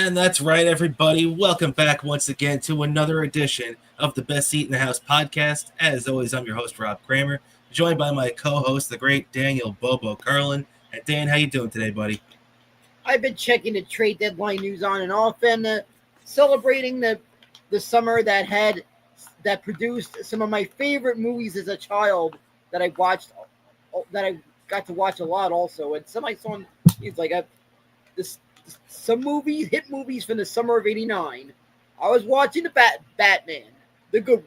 And that's right, everybody. Welcome back once again to another edition of the Best Seat in the House podcast. As always, I'm your host, Rob Cramer, joined by my co-host, the great Daniel Bobo Carlin. And Dan, how you doing today, buddy? I've been checking the trade deadline news on and off, and celebrating the summer that produced some of my favorite movies as a child that I watched, that I got to watch a lot also, and some I saw. It's like some movies, hit movies from the summer of '89. I was watching the Batman, the good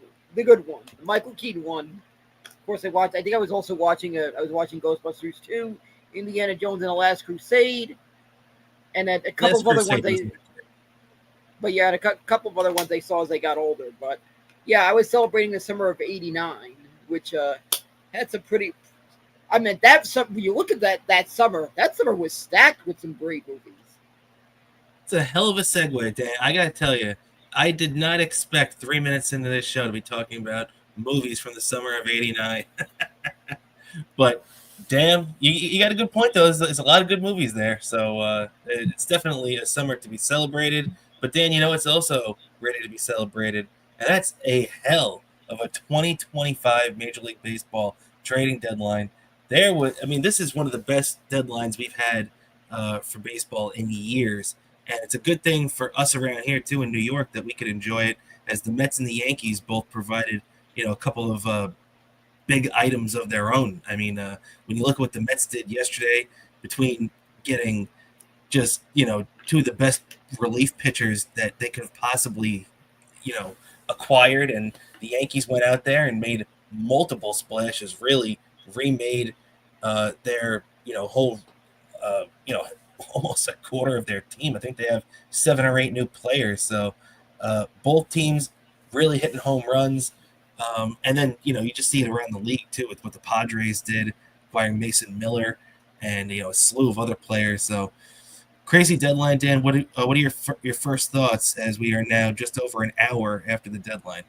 one, the Michael Keaton one. Of course, I think I was also watching Ghostbusters 2, Indiana Jones and the Last Crusade, and a couple of other ones. A couple of other ones I saw as I got older. But yeah, I was celebrating the summer of '89, which had some pretty. I mean, when you look at that summer was stacked with some great movies. It's a hell of a segue, Dan. I gotta tell you, I did not expect 3 minutes into this show to be talking about movies from the summer of '89. But damn, you got a good point though. There's a lot of good movies there, so it's definitely a summer to be celebrated. But Dan, it's also ready to be celebrated, and that's a hell of a 2025 Major League Baseball trading deadline. This is one of the best deadlines we've had for baseball in years. And it's a good thing for us around here, too, in New York, that we could enjoy it, as the Mets and the Yankees both provided, a couple of big items of their own. I mean, when you look at what the Mets did yesterday, between getting just, two of the best relief pitchers that they could have possibly, acquired, and the Yankees went out there and made multiple splashes, really remade their, whole, almost a quarter of their team. I think they have 7 or 8 new players. So both teams really hitting home runs. And then, you just see it around the league too, with what the Padres did, acquiring Mason Miller and, a slew of other players. So crazy deadline, Dan. What are your first thoughts as we are now just over an hour after the deadline?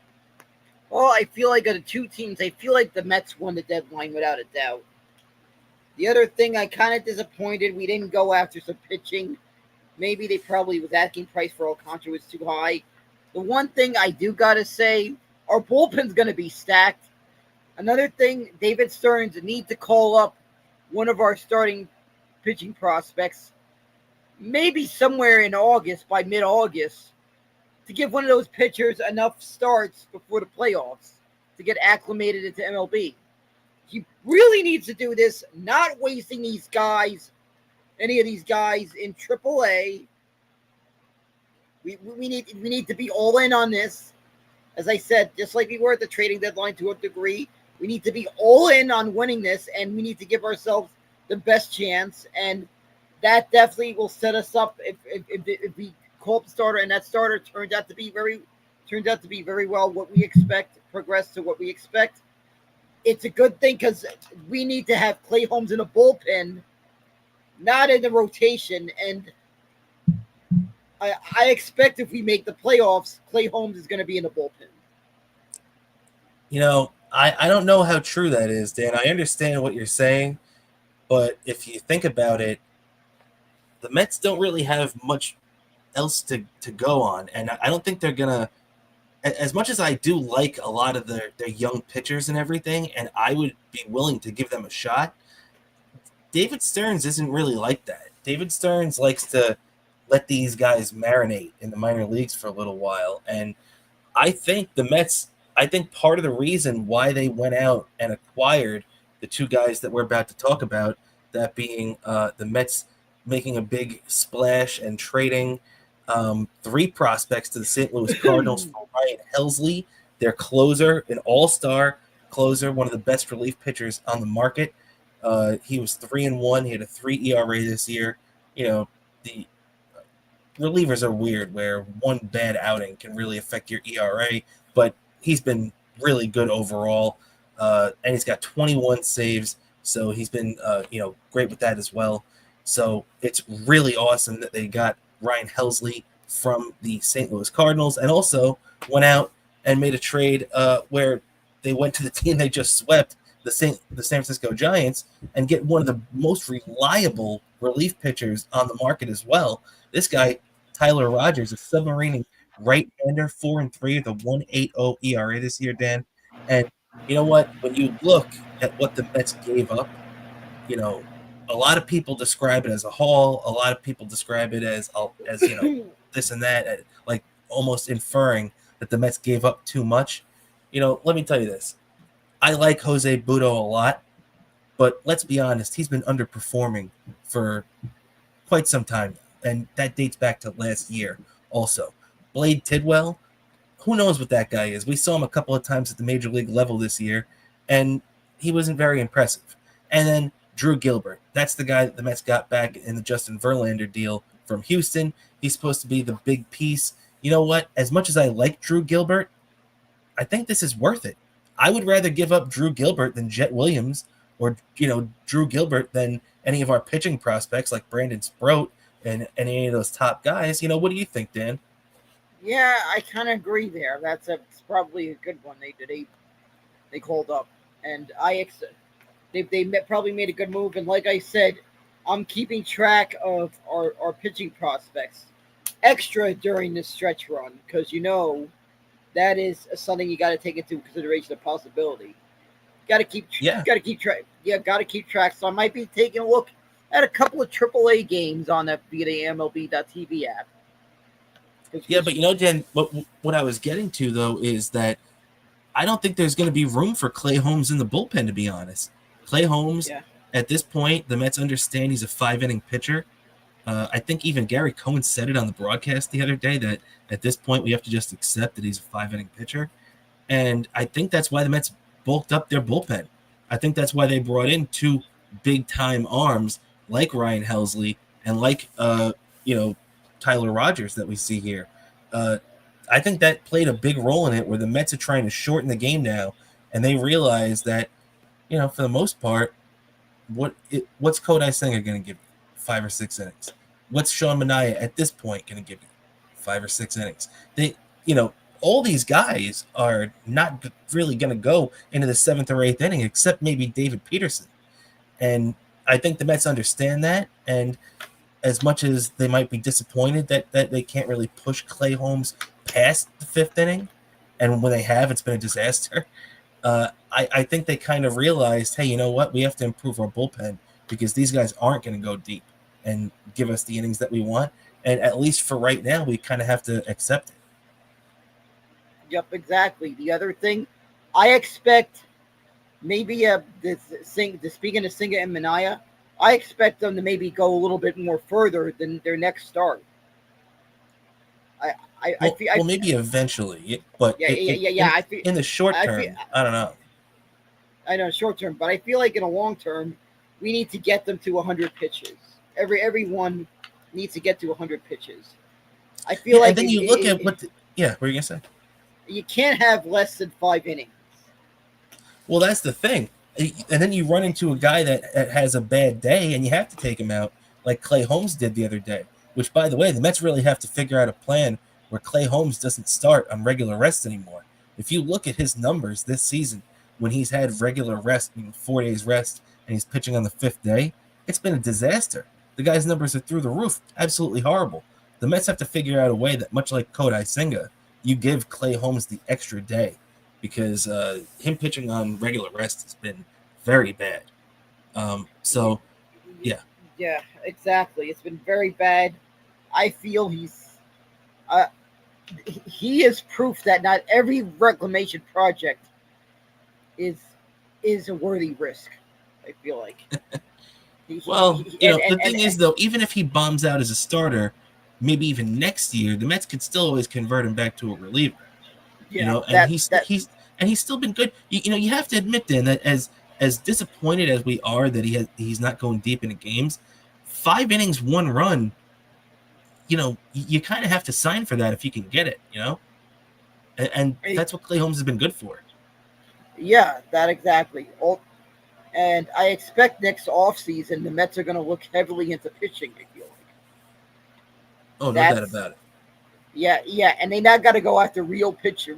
Well, I feel like of the two teams, I feel like the Mets won the deadline without a doubt. The other thing, I kind of disappointed we didn't go after some pitching. Maybe they probably was asking price for Alcantara was too high. The one thing I do got to say, our bullpen's going to be stacked. Another thing, David Stearns needs to call up one of our starting pitching prospects, maybe somewhere in August, by mid-August, to give one of those pitchers enough starts before the playoffs to get acclimated into MLB. He really needs to do this, not wasting any of these guys in AAA. We need to be all in on this. As I said, just like we were at the trading deadline to a degree, we need to be all in on winning this, and we need to give ourselves the best chance. And that definitely will set us up if we call up the starter and that starter turns out to be very well what we expect, progress to what we expect. It's a good thing because we need to have Clay Holmes in a bullpen, not in the rotation. And I expect if we make the playoffs, Clay Holmes is going to be in the bullpen. I don't know how true that is, Dan. I understand what you're saying, but if you think about it, the Mets don't really have much else to go on. And I don't think they're going to, as much as I do like a lot of their young pitchers and everything, and I would be willing to give them a shot, David Stearns isn't really like that. David Stearns likes to let these guys marinate in the minor leagues for a little while. And I think the Mets, part of the reason why they went out and acquired the two guys that we're about to talk about, that being the Mets making a big splash and trading 3 prospects to the St. Louis Cardinals for Ryan Helsley, their closer, an all-star closer, one of the best relief pitchers on the market. He was 3-1. He had a 3 ERA this year. The relievers are weird, where one bad outing can really affect your ERA, but he's been really good overall, and he's got 21 saves, so he's been great with that as well. So it's really awesome that they got Ryan Helsley from the St. Louis Cardinals, and also went out and made a trade where they went to the team they just swept, the San Francisco Giants, and get one of the most reliable relief pitchers on the market as well. This guy, Tyler Rogers, a submarining right-hander, 4-3 with a 1.80 ERA this year, Dan. And you know what? When you look at what the Mets gave up, a lot of people describe it as a haul. A lot of people describe it as this and that, like almost inferring that the Mets gave up too much. Let me tell you this. I like Jose Butto a lot, but let's be honest, he's been underperforming for quite some time, and that dates back to last year also. Blade Tidwell, who knows what that guy is? We saw him a couple of times at the major league level this year, and he wasn't very impressive. And then Drew Gilbert, that's the guy that the Mets got back in the Justin Verlander deal from Houston. He's supposed to be the big piece. You know what? As much as I like Drew Gilbert, I think this is worth it. I would rather give up Drew Gilbert than Jet Williams, or Drew Gilbert than any of our pitching prospects like Brandon Sproat and any of those top guys. What do you think, Dan? Yeah, I kind of agree there. That's probably a good one they called up, and they probably made a good move. And like I said, I'm keeping track of our pitching prospects extra during this stretch run, because that is something you got to take into consideration, a possibility. Got to keep track. Yeah, got to keep track. So I might be taking a look at a couple of AAA games on that via the MLB.TV app. Yeah, but Dan, what I was getting to though is that I don't think there's going to be room for Clay Holmes in the bullpen, to be honest. Clay Holmes, at this point, the Mets understand he's a 5-inning pitcher. I think even Gary Cohen said it on the broadcast the other day that at this point we have to just accept that he's a 5-inning pitcher. And I think that's why the Mets bulked up their bullpen. I think that's why they brought in two big-time arms like Ryan Helsley and like, Tyler Rogers that we see here. I think that played a big role in it, where the Mets are trying to shorten the game now, and they realize that, for the most part, what's Kodai Senga going to give you? 5 or 6 innings. What's Sean Manaea at this point going to give you? 5 or 6 innings. All these guys are not really going to go into the 7th or 8th inning, except maybe David Peterson. And I think the Mets understand that. And as much as they might be disappointed that they can't really push Clay Holmes past the 5th inning, and when they have, it's been a disaster. I think they kind of realized, hey, you know what? We have to improve our bullpen, because these guys aren't going to go deep and give us the innings that we want. And at least for right now, we kind of have to accept it. Yep, exactly. The other thing, I expect maybe speaking of Senga and Manaea, I expect them to maybe go a little bit more further than their next start. Maybe eventually, but in the short term, I don't know. I know short term, but I feel like in a long term, we need to get them to 100 pitches. Everyone needs to get to 100 pitches. I feel like. And then you look at what are you gonna say? You can't have less than 5 innings. Well, that's the thing. And then you run into a guy that has a bad day, and you have to take him out, like Clay Holmes did the other day. Which, by the way, the Mets really have to figure out a plan where Clay Holmes doesn't start on regular rest anymore. If you look at his numbers this season, when he's had regular rest, 4 days rest, and he's pitching on the 5th day, it's been a disaster. The guy's numbers are through the roof. Absolutely horrible. The Mets have to figure out a way that, much like Kodai Senga, you give Clay Holmes the extra day, because him pitching on regular rest has been very bad. Yeah, exactly. It's been very bad. I feel he is proof that not every reclamation project is a worthy risk. I feel like. The thing is, though, even if he bombs out as a starter, maybe even next year, the Mets could still always convert him back to a reliever. He's still been good. You have to admit, then, that as disappointed as we are that he's not going deep into games, 5 innings, 1 run, you kind of have to sign for that if you can get it, and that's what Clay Holmes has been good for. Yeah, that exactly. And I expect next offseason the Mets are going to look heavily into pitching, I feel like. Oh, no doubt about it. Yeah, and they now got to go after real pitching.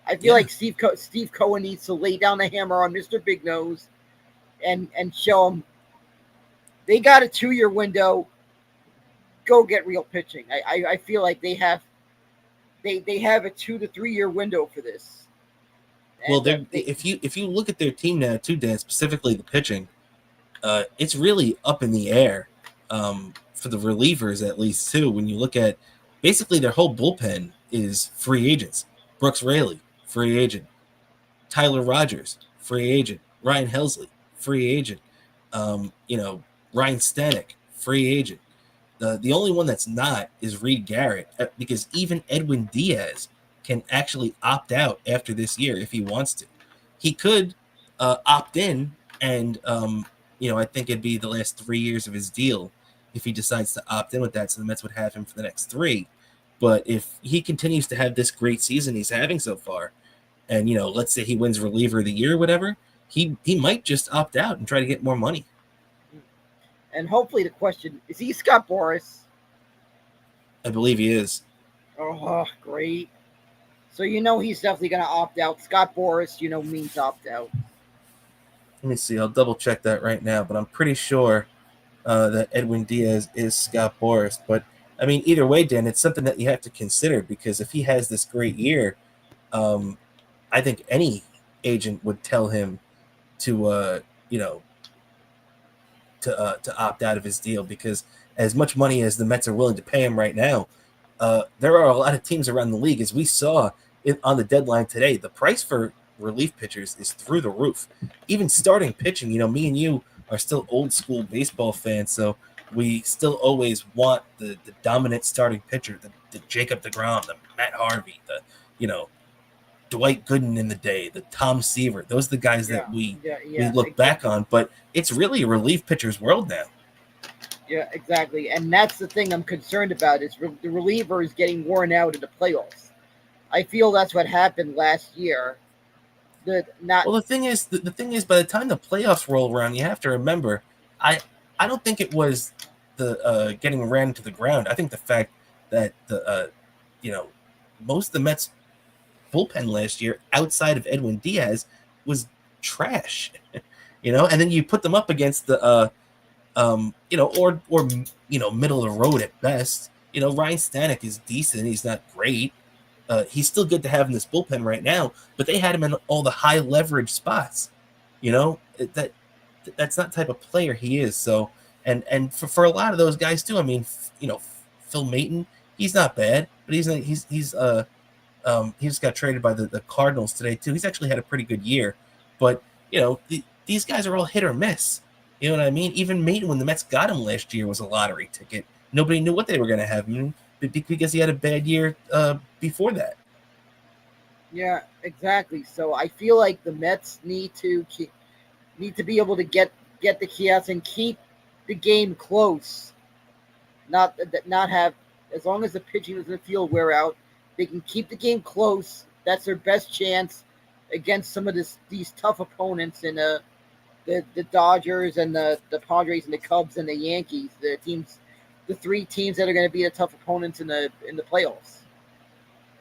I feel like Steve Cohen needs to lay down the hammer on Mr. Big Nose and show him they got a 2-year window. go get real pitching. I feel like they have a 2 to 3 year window for this. Well, if you look at their team now too, Dan, specifically the pitching, it's really up in the air for the relievers at least too. When you look at basically their whole bullpen is free agents. Brooks Raley, free agent. Tyler Rogers, free agent. Ryan Helsley, free agent. Ryan Stanek, free agent. The only one that's not is Reed Garrett, because even Edwin Diaz can actually opt out after this year if he wants to. He could opt in, and I think it'd be the last 3 years of his deal if he decides to opt in with that. So the Mets would have him for the next 3. But if he continues to have this great season he's having so far, and let's say he wins reliever of the year or whatever, he might just opt out and try to get more money. And hopefully the question, is he Scott Boras? I believe he is. Oh, great. So he's definitely going to opt out. Scott Boras, means opt out. Let me see. I'll double check that right now, but I'm pretty sure that Edwin Diaz is Scott Boras. But, I mean, either way, Dan, it's something that you have to consider, because if he has this great year, I think any agent would tell him to opt out of his deal, because as much money as the Mets are willing to pay him right now, there are a lot of teams around the league, as we saw on the deadline today. The price for relief pitchers is through the roof. Even starting pitching, me and you are still old school baseball fans, so we still always want the dominant starting pitcher, the Jacob deGrom, the Matt Harvey, the Dwight Gooden in the day, the Tom Seaver. Those are the guys that we look back on, but it's really a relief pitcher's world now. Yeah, exactly. And that's the thing I'm concerned about, is the relievers getting worn out in the playoffs. I feel that's what happened last year. Well, the thing is, by the time the playoffs roll around, you have to remember, I don't think it was the getting ran to the ground. I think the fact that most of the Mets bullpen last year, outside of Edwin Diaz, was trash. And then you put them up against the middle of the road at best. Ryan Stanek is decent. He's not great. He's still good to have in this bullpen right now, but they had him in all the high leverage spots. That's not the type of player he is. So, and for a lot of those guys too. I mean, Phil Maton, he's not bad, but he just got traded by the Cardinals today too. He's actually had a pretty good year, but these guys are all hit or miss. You know what I mean? Even Maton, when the Mets got him last year, was a lottery ticket. Nobody knew what they were going to have him, because he had a bad year before that. Yeah, exactly. So I feel like the Mets need to be able to get the chaos and keep the game close. Not have, as long as the pitching in the field wear out, they can keep the game close. That's their best chance against some of these tough opponents in the Dodgers and the Padres and the Cubs and the Yankees. The 3 teams that are going to be the tough opponents in the playoffs.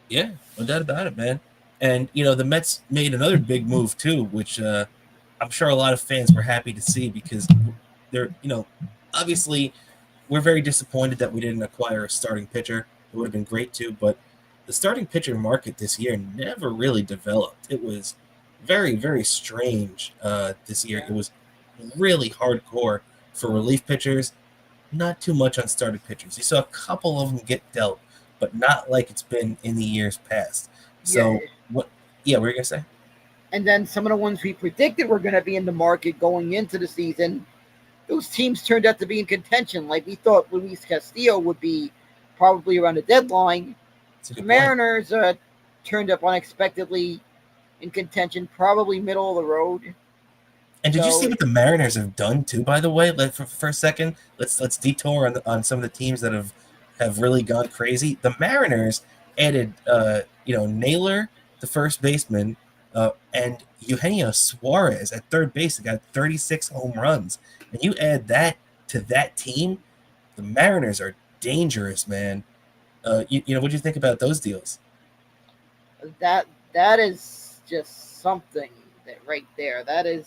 Yeah, no doubt about it, man. And the Mets made another big move too, which I'm sure a lot of fans were happy to see, because they're obviously we're very disappointed that we didn't acquire a starting pitcher. It would have been great too, but the starting pitcher market this year never really developed. It was very, very strange this year. It was really hardcore for relief pitchers, not too much on starting pitchers. You saw a couple of them get dealt, but not like it's been in the years past. So, what were you going to say? And then some of the ones we predicted were going to be in the market going into the season, those teams turned out to be in contention. Like we thought Luis Castillo would be probably around the deadline. The Mariners turned up unexpectedly in contention, probably middle of the road. And did you see what the Mariners have done too? By the way, for a second, let's detour on some of the teams that have really gone crazy. The Mariners added Naylor, the first baseman, and Eugenio Suarez at third base. They got 36 home runs, and you add that to that team, the Mariners are dangerous, man. What do you think about those deals? That is just something right there. They're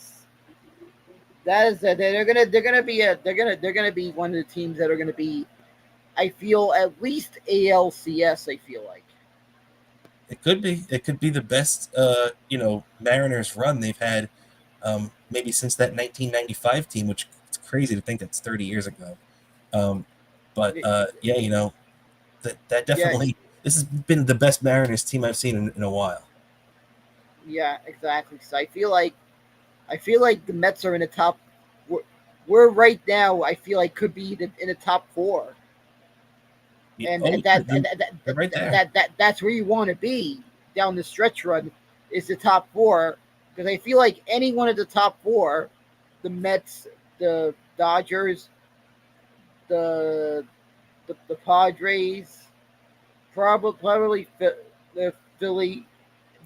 gonna be one of the teams that are gonna be. I feel at least ALCS. I feel like It could be. It could be the best, Mariners run they've had, maybe since that 1995 team, which it's crazy to think that's 30 years ago. Um, but yeah, that yeah, definitely this has been the best Mariners team I've seen in a while. yeah, exactly. So I feel like the Mets are in the top. We're right now. I feel like could be in the top four, Yeah, and oh, that, they're, and that, they're right that, there. that, that that's where you want to be down the stretch run. Is the top four because I feel like any one of the top four, the Mets, the Dodgers, the the Padres, probably the Philly,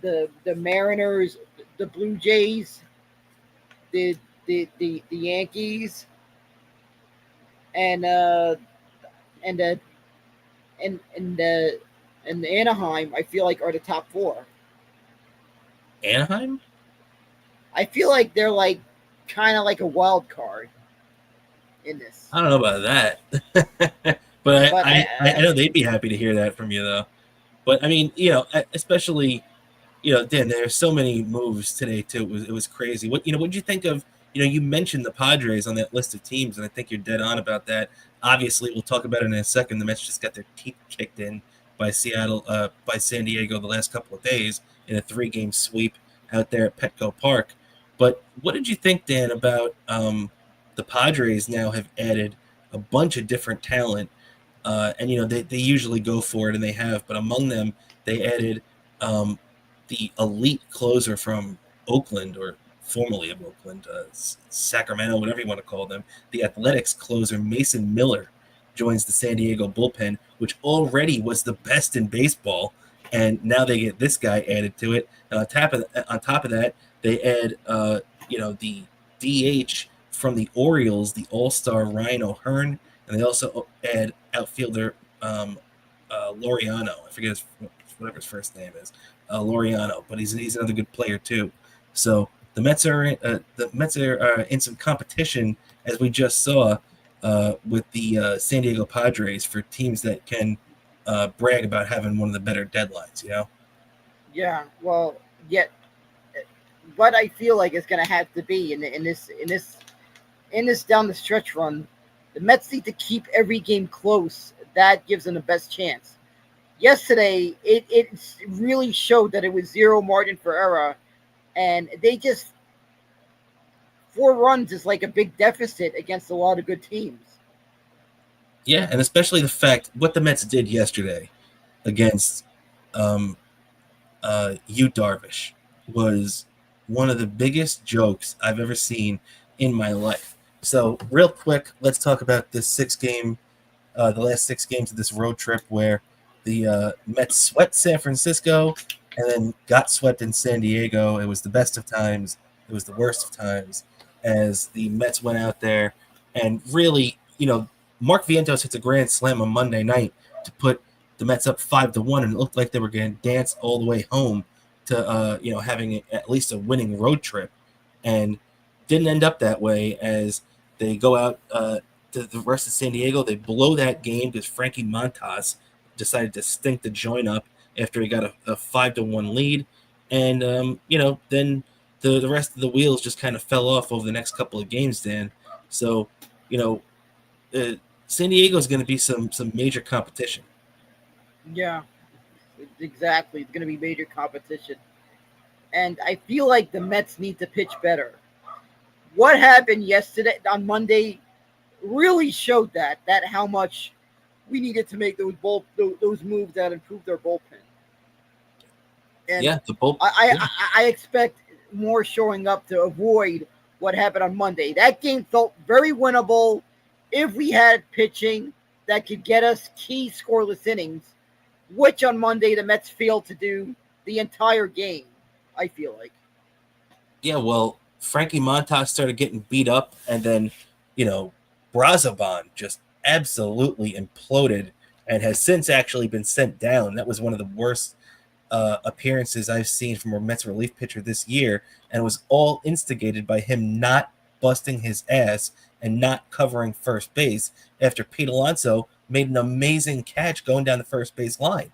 the Mariners, the Blue Jays, the the Yankees, and and uh, and and uh, and the Anaheim. I feel like are the top four. Anaheim? I feel like they're like kind of like a wild card in this. I don't know about that, but But I know they'd be happy to hear that from you though. But I mean, especially Dan, there are so many moves today too. It was crazy. What did you think of? You mentioned the Padres on that list of teams, and I think you're dead on about that. Obviously, we'll talk about it in a second. The Mets just got their teeth kicked in by by San Diego the last couple of days in a 3-game sweep out there at Petco Park. But what did you think, Dan, about the Padres now have added a bunch of different talent, and they usually go for it, and they have. But among them, they added. The elite closer from Oakland, or formerly of Oakland, Sacramento, whatever you want to call them. The Athletics closer Mason Miller joins the San Diego bullpen, which already was the best in baseball, and now they get this guy added to it. And on top of that, they add the DH from the Orioles, the All-Star Ryan O'Hearn, and they also add outfielder Laureano. I forget whatever his first name is, Laureano, but he's another good player too. So the Mets are in some competition, as we just saw, with the San Diego Padres for teams that can brag about having one of the better deadlines. yeah, well, yet what I feel like is going to have to be in this down the stretch run, the Mets need to keep every game close. That gives them the best chance. Yesterday, it really showed that it was zero margin for error, and they just 4 runs is like a big deficit against a lot of good teams. Yeah, and especially the fact what the Mets did yesterday against um, Yu Darvish was one of the biggest jokes I've ever seen in my life. So, real quick, let's talk about the last 6 games of this road trip where the Mets swept San Francisco and then got swept in San Diego. It was the best of times. It was the worst of times as the Mets went out there and really, Mark Vientos hits a grand slam on Monday night to put the Mets up 5-1, and it looked like they were going to dance all the way home to having at least a winning road trip, and didn't end up that way as they go out to the rest of San Diego. They blow that game because Frankie Montas decided to stink the joint up after he got a 5-1 lead, and then the rest of the wheels just kind of fell off over the next couple of games. Dan, so you know San Diego is going to be some major competition. Yeah, exactly. It's going to be major competition, and I feel like the Mets need to pitch better. What happened yesterday on Monday really showed that how much we needed to make those moves that improved their bullpen. And Yeah, the bull. I, Yeah, I, I expect more showing up to avoid what happened on Monday. That game felt very winnable if we had pitching that could get us key scoreless innings, which on Monday the Mets failed to do the entire game, I feel like. yeah. Well, Frankie Montas started getting beat up, and then Brazoban just absolutely imploded and has since actually been sent down. That was one of the worst appearances I've seen from a Mets relief pitcher this year, and it was all instigated by him not busting his ass and not covering first base after Pete Alonso made an amazing catch going down the first base line.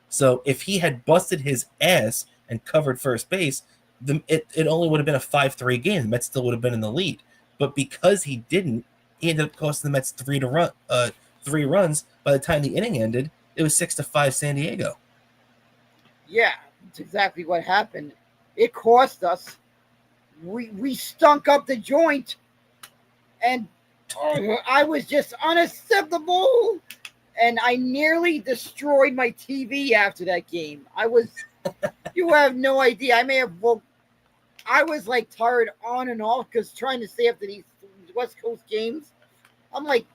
So if he had busted his ass and covered first base, it only would have been a 5-3 game. The Mets still would have been in the lead. But because he didn't, he ended up costing the Mets 3 runs. By the time the inning ended, it was 6-5 San Diego. Yeah, that's exactly what happened. It cost us. We stunk up the joint, and I was just unacceptable. And I nearly destroyed my TV after that game. You have no idea. I was like tired on and off because trying to stay up to these West Coast games. I'm like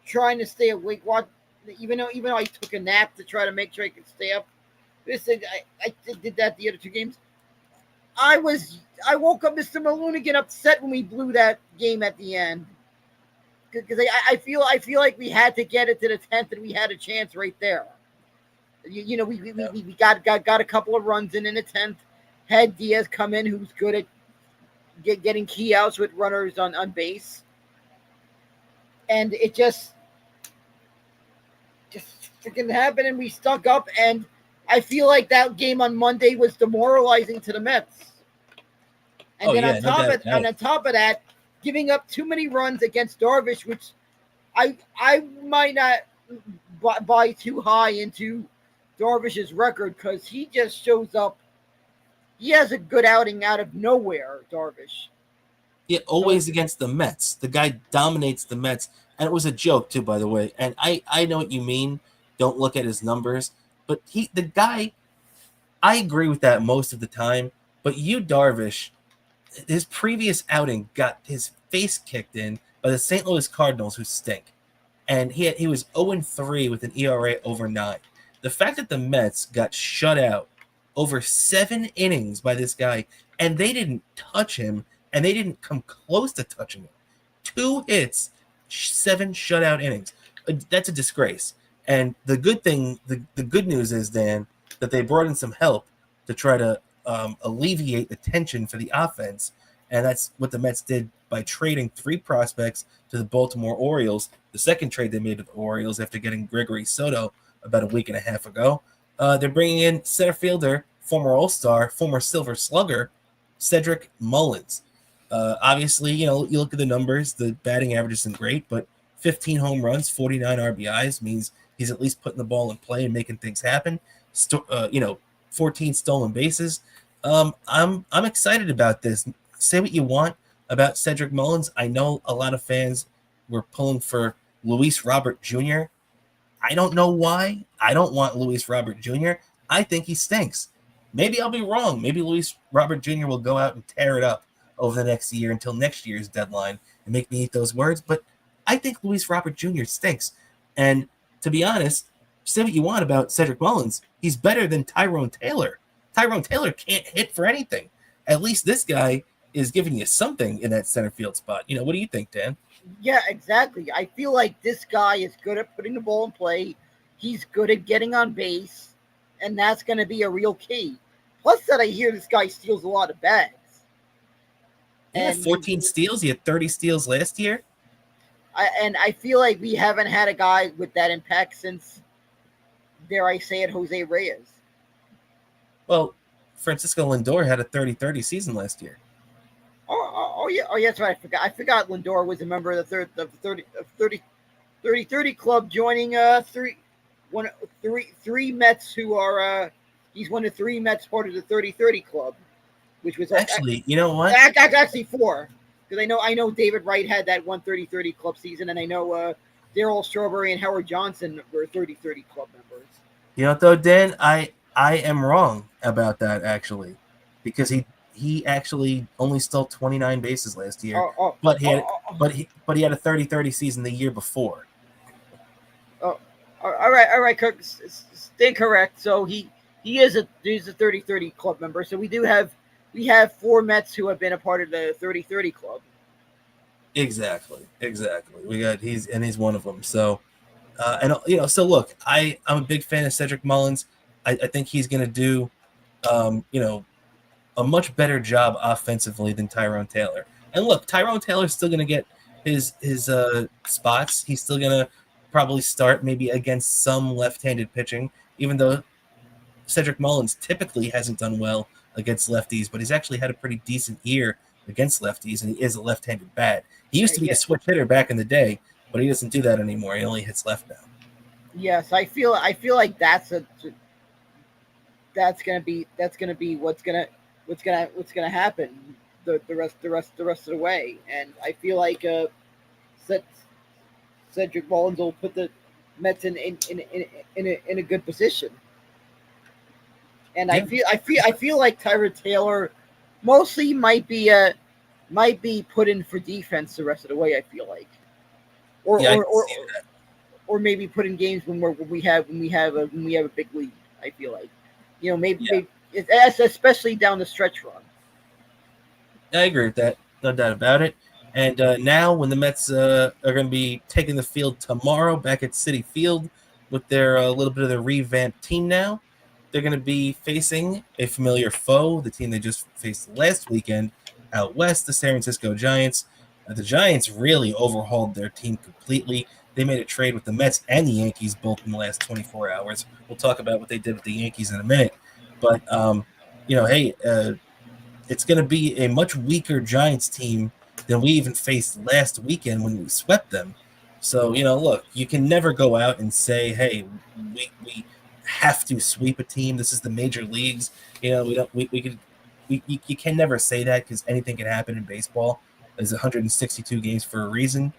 trying to stay awake. Even though I took a nap to try to make sure I could stay up. I did that the other two games. I woke up Mr. Malunigan upset when we blew that game at the end. Because I feel like we had to get it to the 10th and we had a chance right there. We got a couple of runs in the 10th. Had Diaz come in, who's good at getting key outs with runners on base. And it just freaking happened, and we stuck up. And I feel like that game on Monday was demoralizing to the Mets. And on top of that, giving up too many runs against Darvish, which I might not buy too high into Darvish's record because he just shows up. He has a good outing out of nowhere, Darvish. Yeah, always against the Mets. The guy dominates the Mets. And it was a joke, too, by the way. And I know what you mean. Don't look at his numbers. But I agree with that most of the time. But Darvish, his previous outing got his face kicked in by the St. Louis Cardinals, who stink. And he was 0-3 with an ERA over 9. The fact that the Mets got shut out over 7 innings by this guy, and they didn't touch him, and they didn't come close to touching him. 2 hits, 7 shutout innings. That's a disgrace. And the good thing, the good news is, Dan, that they brought in some help to try to alleviate the tension for the offense. And that's what the Mets did by trading 3 prospects to the Baltimore Orioles. The second trade they made with the Orioles after getting Gregory Soto about a week and a half ago. They're bringing in Centerfielder, former All-Star, former Silver Slugger, Cedric Mullins. Obviously, you look at the numbers, the batting average isn't great, but 15 home runs, 49 RBIs means he's at least putting the ball in play and making things happen. 14 stolen bases. I'm excited about this. Say what you want about Cedric Mullins. I know a lot of fans were pulling for Luis Robert Jr. I don't know why. I don't want Luis Robert Jr. I think he stinks. Maybe I'll be wrong. Maybe Luis Robert Jr. will go out and tear it up over the next year until next year's deadline and make me eat those words. But I think Luis Robert Jr. stinks. And to be honest, say what you want about Cedric Mullins, he's better than Tyrone Taylor. Tyrone Taylor can't hit for anything. At least this guy is giving you something in that center field spot. What do you think, Dan? Yeah, exactly. I feel like this guy is good at putting the ball in play. He's good at getting on base, and that's going to be a real key. Plus that I hear this guy steals a lot of bags. He had 14 steals. He had 30 steals last year. I feel like we haven't had a guy with that impact since, dare I say it, Jose Reyes. Well, Francisco Lindor had a 30-30 season last year. Oh yeah, that's right. I forgot Lindor was a member of the 30 club, joining three Mets who are he's one of 3 Mets part of the 30-30 club, which was actually, you know what? Actually 4, because I know David Wright had that 30-30 club season, and I know Darryl Strawberry and Howard Johnson were 30-30 club members. You know what, though, Dan, I am wrong about that actually, because he actually only stole 29 bases last year, but he had a 30-30 season the year before. Oh, all right, Kirk, stay correct. So he's a 30-30 club member. So we have 4 Mets who have been a part of the 30-30 club. Exactly. He's one of them. So, so look, I'm a big fan of Cedric Mullins. I think he's going to do, a much better job offensively than Tyrone Taylor. And look, Tyrone Taylor's still going to get his spots. He's still going to probably start maybe against some left-handed pitching, even though Cedric Mullins typically hasn't done well against lefties, but he's actually had a pretty decent year against lefties, and he is a left-handed bat. He used to be the switch hitter back in the day, but he doesn't do that anymore. He only hits left now. Yes, I feel like that's gonna be what's gonna happen the rest of the way, and I feel like Cedric Mullins will put the Mets in a good position. And yeah. I feel like Tyra Taylor mostly might be put in for defense the rest of the way. I feel like, or maybe put in games when we have a big lead. I feel like, maybe especially down the stretch run. I agree with that, no doubt about it. And now, when the Mets are going to be taking the field tomorrow back at Citi Field with their little bit of the revamped team now, they're going to be facing a familiar foe, the team they just faced last weekend out west, the San Francisco Giants. The Giants really overhauled their team completely. They made a trade with the Mets and the Yankees both in the last 24 hours. We'll talk about what they did with the Yankees in a minute. But, it's going to be a much weaker Giants team than we even faced last weekend when we swept them. So, look, you can never go out and say, hey, we have to sweep a team. This is the major leagues. You can never say that because anything can happen in baseball. There's 162 games for a reason.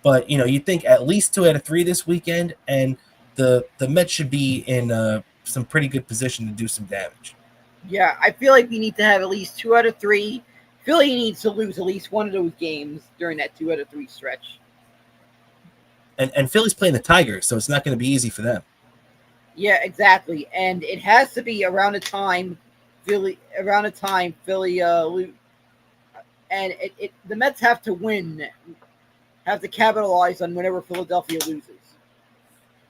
But, you think at least 2 out of 3 this weekend, and the Mets should be in some pretty good position to do some damage. Yeah, I feel like we need to have at least 2 out of 3. Philly needs to lose at least one of those games during that 2 out of 3 stretch. And Philly's playing the Tigers, so it's not going to be easy for them. Yeah, exactly. And it has to be around the time Philly and the Mets have to win, have to capitalize on whenever Philadelphia loses.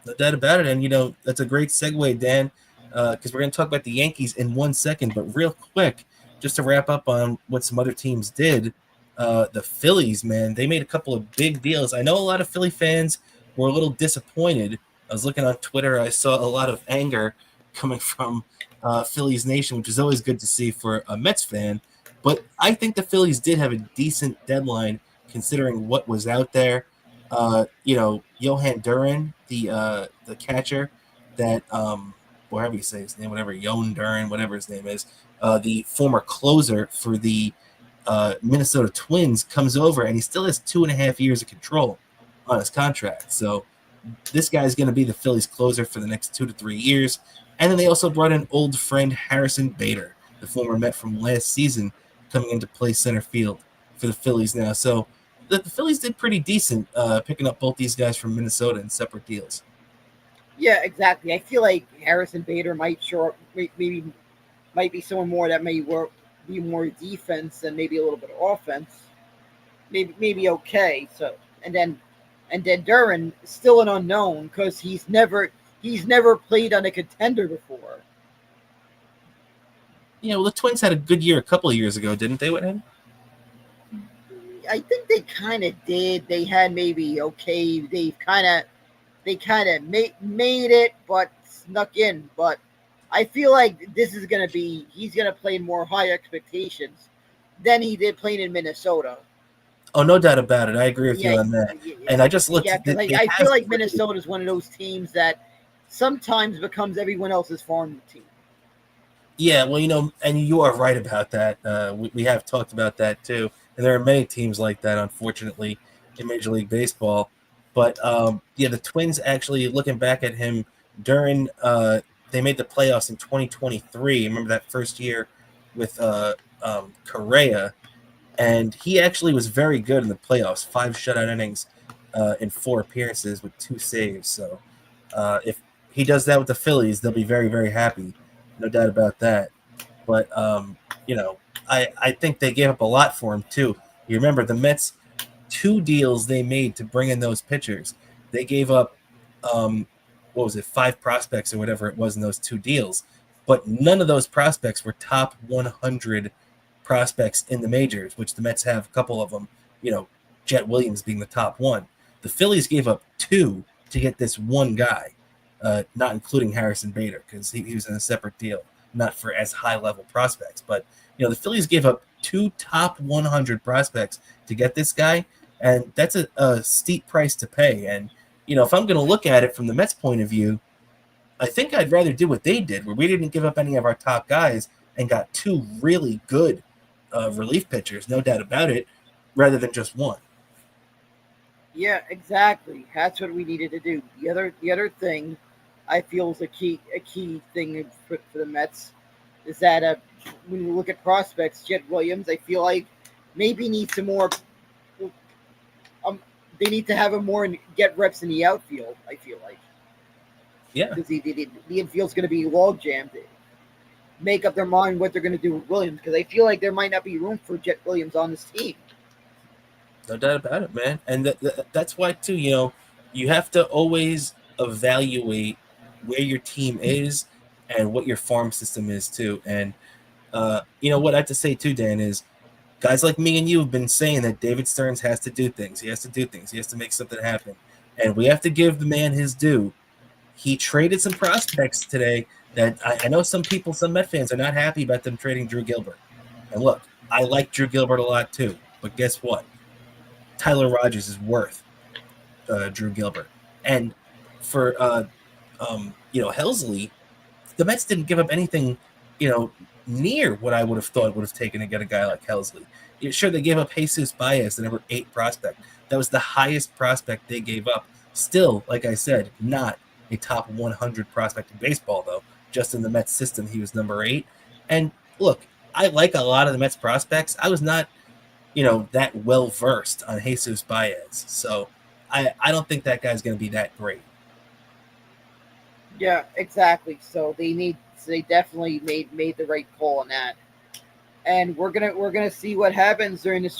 No doubt about it. And, that's a great segue, Dan, because we're going to talk about the Yankees in 1 second. But real quick, just to wrap up on what some other teams did, the Phillies, man, they made a couple of big deals. I know a lot of Philly fans were a little disappointed. I was looking on Twitter. I saw a lot of anger coming from Phillies Nation, which is always good to see for a Mets fan. But I think the Phillies did have a decent deadline considering what was out there. Johan Duran, the catcher that whatever you say his name, whatever Yohan Duran, whatever his name is, the former closer for the Minnesota Twins, comes over, and he still has 2.5 years of control on his contract. So this guy is going to be the Phillies closer for the next 2 to 3 years. And then they also brought in old friend Harrison Bader, the former Met from last season, coming into play center field for the Phillies now. So the Phillies did pretty decent picking up both these guys from Minnesota in separate deals. Yeah, exactly. I feel like Harrison Bader might show up, might be someone more that may be more defense and maybe a little bit of offense. Maybe okay. So and then Duran is still an unknown because he's never played on a contender before. The Twins had a good year a couple of years ago, didn't they, with him? I think they kind of did. They had maybe okay. They kind of made it, but snuck in. But I feel like he's going to play more high expectations than he did playing in Minnesota. Oh, no doubt about it. I agree with you on that. Yeah. And I just looked. Yeah, I feel like Minnesota is one of those teams that sometimes becomes everyone else's farm team. Yeah, well, and you are right about that. We have talked about that too. And there are many teams like that, unfortunately, in Major League Baseball. But, the Twins actually, looking back at him during they made the playoffs in 2023. Remember that first year with Correa? And he actually was very good in the playoffs, 5 shutout innings in 4 appearances with 2 saves. So if he does that with the Phillies, they'll be very, very happy. No doubt about that. But, I think they gave up a lot for him, too. You remember the Mets, 2 deals they made to bring in those pitchers. They gave up, 5 prospects or whatever it was in those 2 deals. But none of those prospects were top 100 prospects in the majors, which the Mets have a couple of them, Jet Williams being the top one. The Phillies gave up 2 to get this one guy, not including Harrison Bader because he was in a separate deal, not for as high-level prospects. But, the Phillies gave up 2 top 100 prospects to get this guy, and that's a steep price to pay. And, if I'm going to look at it from the Mets' point of view, I think I'd rather do what they did, where we didn't give up any of our top guys and got 2 really good relief pitchers, no doubt about it, rather than just one. Yeah, exactly. That's what we needed to do. The other thing I feel is a key thing for the Mets is that when you look at prospects, Jet Williams, I feel like maybe needs some more. They need to have him more and get reps in the outfield. I feel like, yeah, because the infield's going to be log jammed. Make up their mind what they're going to do with Williams, because I feel like there might not be room for Jet Williams on this team. No doubt about it, man. And that's why, too, you have to always evaluate where your team is and what your farm system is, too. And, what I have to say, too, Dan, is guys like me and you have been saying that David Stearns has to do things. He has to do things. He has to make something happen. And we have to give the man his due. He traded some prospects today that I know some Met fans are not happy about them trading Drew Gilbert. And look, I like Drew Gilbert a lot, too. But guess what? Tyler Rogers is worth Drew Gilbert. And for, Helsley, the Mets didn't give up anything, near what I would have thought would have taken to get a guy like Helsley. Sure, they gave up Jesus Baez, the number 8 prospect. That was the highest prospect they gave up. Still, like I said, not a top 100 prospect in baseball, though. Just in the Mets system, he was number 8. And look, I like a lot of the Mets prospects. I was not that well-versed on Jesus Baez. So I don't think that guy's going to be that great. Yeah, exactly. So they definitely made the right call on that. And we're gonna see what happens during this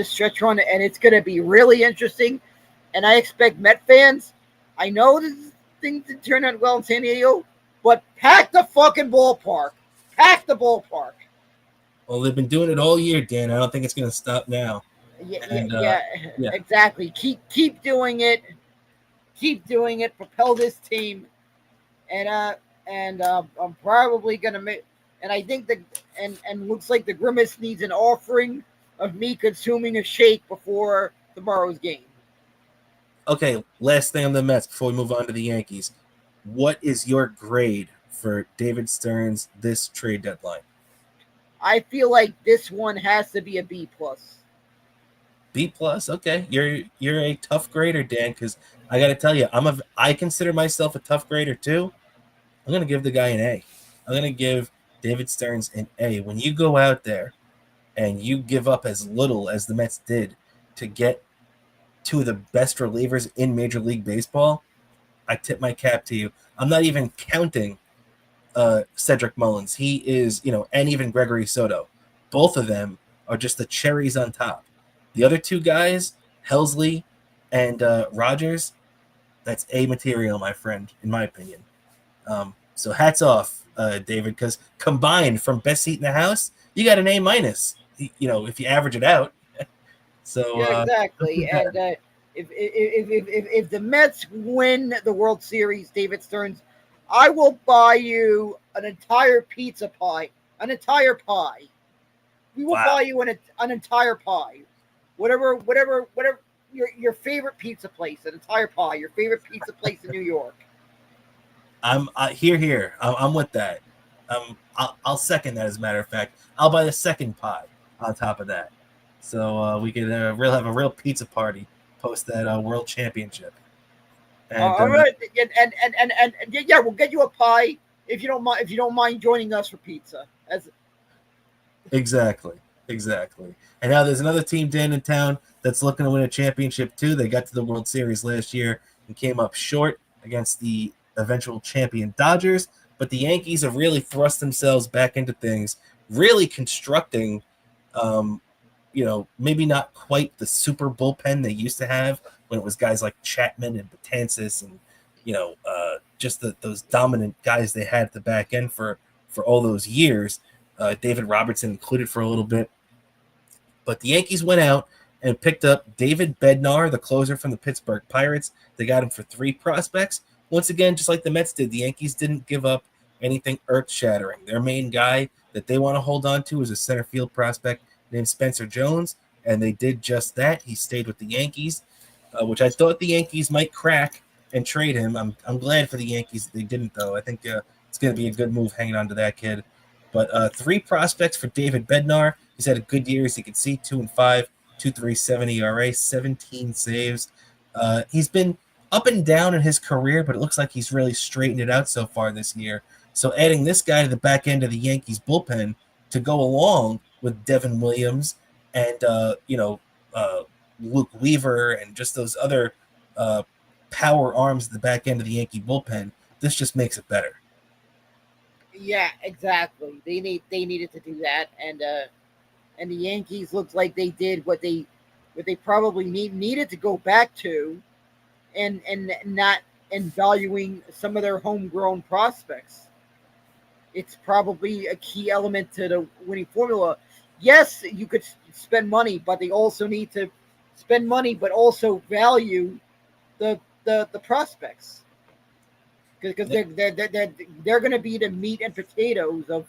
stretch run, and it's gonna be really interesting. And I expect Met fans, I know this thing to turn out well in San Diego, but pack the fucking ballpark. Pack the ballpark. Well, they've been doing it all year, Dan. I don't think it's going to stop now. Yeah, exactly. Keep doing it. Keep doing it. Propel this team, and I'm probably going to make. And I think and looks like the Grimace needs an offering of me consuming a shake before tomorrow's game. Okay, last thing on the Mets before we move on to the Yankees. What is your grade for David Stearns this trade deadline? I feel like this one has to be a B+. B+, okay. You're a tough grader, Dan, because I got to tell you, I consider myself a tough grader too. I'm going to give the guy an A. I'm going to give David Stearns an A. When you go out there and you give up as little as the Mets did to get 2 of the best relievers in Major League Baseball, I tip my cap to you. I'm not even counting Cedric Mullins. He is, and even Gregory Soto. Both of them are just the cherries on top. The other 2 guys, Helsley and Rogers, that's A material, my friend, in my opinion. So hats off, David, because combined from best seat in the house, you got an A-, if you average it out. So yeah, exactly. And if the Mets win the World Series, David Stearns, I will buy you an entire pizza pie. An entire pie. We will buy you an entire pie. Whatever your favorite pizza place, an entire pie. Your favorite pizza place in New York. I'm here. I'm with that. I'll second that. As a matter of fact, I'll buy the second pie on top of that. So we can have a real pizza party post that World Championship. And, all right, and yeah, we'll get you a pie if you don't mind. If you don't mind joining us for pizza, exactly. And now there's another team, Dan, in town that's looking to win a championship too. They got to the World Series last year and came up short against the eventual champion Dodgers. But the Yankees have really thrust themselves back into things, really constructing, maybe not quite the super bullpen they used to have when it was guys like Chapman and Betances and, just those dominant guys they had at the back end for all those years. David Robertson included for a little bit. But the Yankees went out and picked up David Bednar, the closer from the Pittsburgh Pirates. They got him for 3 prospects. Once again, just like the Mets did, the Yankees didn't give up anything earth-shattering. Their main guy that they want to hold on to is a center field prospect named Spencer Jones, and they did just that. He stayed with the Yankees, which I thought the Yankees might crack and trade him. I'm glad for the Yankees they didn't, though. I think it's going to be a good move hanging on to that kid. But 3 prospects for David Bednar. He's had a good year, as you can see, 2-5, 2.37 ERA, 17 saves. He's been up and down in his career, but it looks like he's really straightened it out so far this year. So adding this guy to the back end of the Yankees bullpen to go along with Devin Williams and Luke Weaver and just those other power arms at the back end of the Yankee bullpen, this just makes it better. Yeah, exactly. They needed to do that, and the Yankees looked like they did what they probably needed to go back to, and not valuing some of their homegrown prospects. It's probably a key element to the winning formula. Yes, you could spend money, but they also need to spend money, but also value the prospects, because they're going to be the meat and potatoes of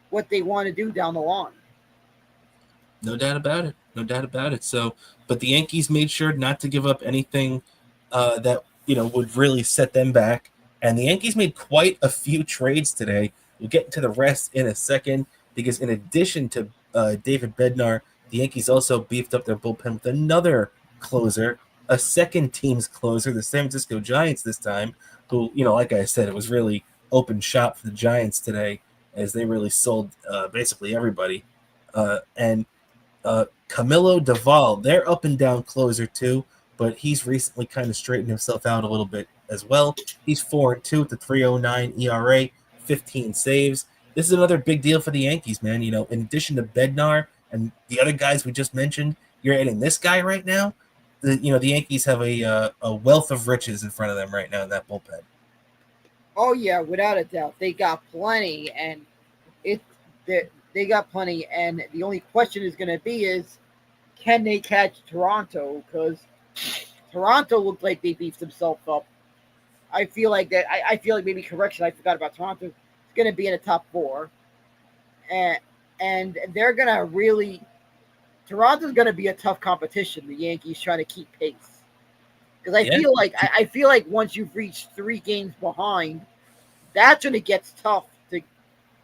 what they want to do down the line. No doubt about it. No doubt about it. So, but the Yankees made sure not to give up anything that would really set them back. And the Yankees made quite a few trades today. We'll get into the rest in a second, because in addition to David Bednar, the Yankees also beefed up their bullpen with another closer, a second team's closer, the San Francisco Giants this time, who, like I said, it was really open shop for the Giants today, as they really sold basically everybody. And Camilo Doval, they're up and down closer too, but he's recently kind of straightened himself out a little bit as well. He's 4-2 with the 3.09 ERA, 15 saves. This is another big deal for the Yankees, man. In addition to Bednar and the other guys we just mentioned, you're adding this guy right now. The Yankees have a wealth of riches in front of them right now in that bullpen. Oh yeah, without a doubt, they got plenty, and they got plenty. And the only question is going to be is, can they catch Toronto? Because Toronto looked like they beefed themselves up. I feel like maybe correction. I forgot about Toronto. It's going to be in the top 4, and they're going to really. Toronto's going to be a tough competition. The Yankees trying to keep pace, because I feel like once you've reached 3 games behind, that's when it gets tough to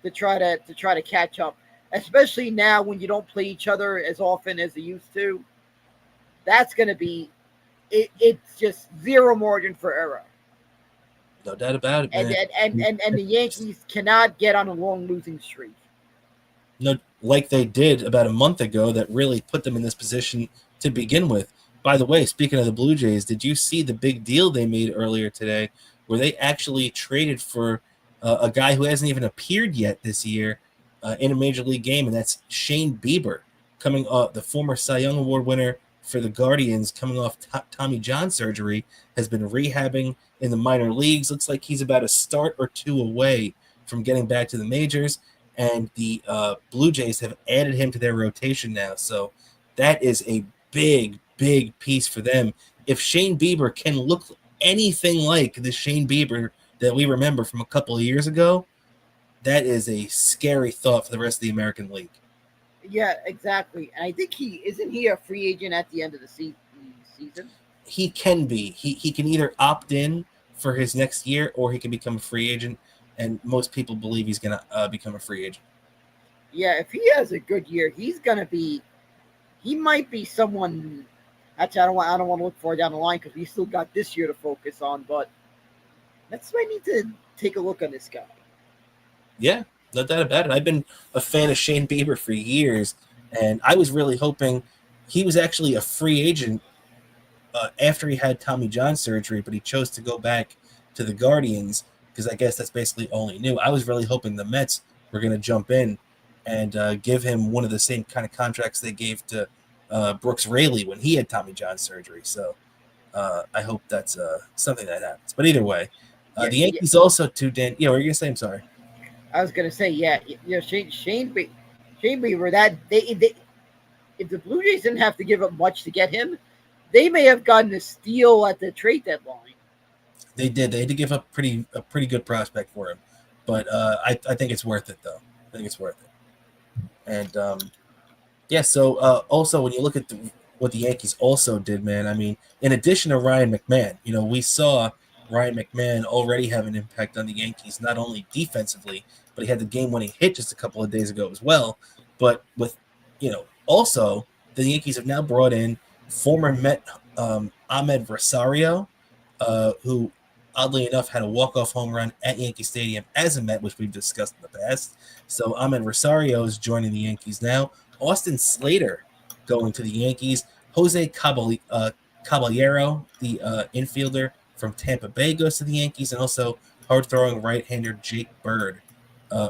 try to catch up. Especially now when you don't play each other as often as they used to. That's going to be it's just zero margin for error. No doubt about it, man. And the Yankees cannot get on a long losing streak. No, like they did about a month ago, that really put them in this position to begin with. By the way, speaking of the Blue Jays, did you see the big deal they made earlier today, where they actually traded for a guy who hasn't even appeared yet this year in a major league game, and that's Shane Bieber, coming off the former Cy Young Award winner for the Guardians, coming off Tommy John surgery, has been rehabbing in the minor leagues. Looks like he's about a start or 2 away from getting back to the majors, and the Blue Jays have added him to their rotation now. So that is a big, big piece for them. If Shane Bieber can look anything like the Shane Bieber that we remember from a couple of years ago, that is a scary thought for the rest of the American League. Yeah, exactly. And I think isn't he a free agent at the end of the season? He can be. He can either opt in for his next year, or he can become a free agent. And most people believe he's going to become a free agent. Yeah, if he has a good year, he's going to be. He might be someone. Actually, I don't want to look far down the line, because we still got this year to focus on. But that's why I need to take a look on this guy. Yeah, no doubt about it. I've been a fan of Shane Bieber for years, and I was really hoping he was actually a free agent after he had Tommy John surgery, but he chose to go back to the Guardians, because I guess that's basically all he knew. I was really hoping the Mets were going to jump in and give him one of the same kind of contracts they gave to Brooks Raley when he had Tommy John surgery. So I hope that's something that happens. But either way, the Yankees also too, Dan. What were you going to say? I'm sorry. I was going to say, Shane Bieber, that if the Blue Jays didn't have to give up much to get him, they may have gotten a steal at the trade deadline. They did. They had to give up a pretty good prospect for him, but I think it's worth it though. I think it's worth it. And yeah. So also when you look at what the Yankees also did, man. I mean, in addition to Ryan McMahon, we saw Ryan McMahon already have an impact on the Yankees, not only defensively, but he had the game-winning hit just a couple of days ago as well. But with also the Yankees have now brought in former Met Ahmed Rosario, who oddly enough had a walk-off home run at Yankee Stadium as a Met, which we've discussed in the past. So Ahmed Rosario is joining the Yankees now. Austin Slater going to the Yankees. Jose Caballero, the infielder from Tampa Bay, goes to the Yankees, and also hard-throwing right-hander Jake Bird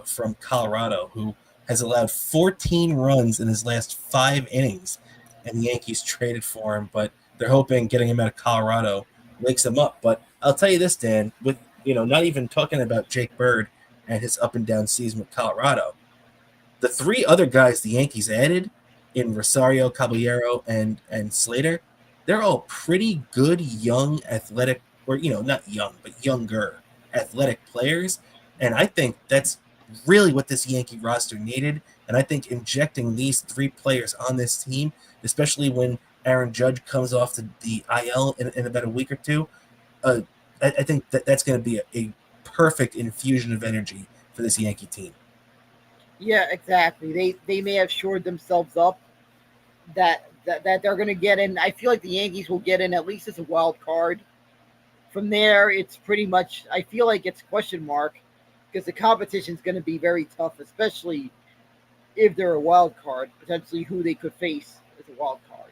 from Colorado, who has allowed 14 runs in his last 5 innings, and the Yankees traded for him, but they're hoping getting him out of Colorado wakes him up. But I'll tell you this, Dan, with not even talking about Jake Bird and his up and down season with Colorado, the 3 other guys the Yankees added in Rosario, Caballero, and Slater, they're all pretty good young athletic, or not young, but younger athletic players. And I think that's really what this Yankee roster needed. And I think injecting these 3 players on this team, especially when Aaron Judge comes off the IL in about a week or two, I think that's going to be a perfect infusion of energy for this Yankee team. Yeah, exactly. They may have shored themselves up that they're going to get in. I feel like the Yankees will get in at least as a wild card. From there, it's pretty much, I feel like it's question mark because the competition is going to be very tough, especially if they're a wild card, potentially who they could face as a wild card.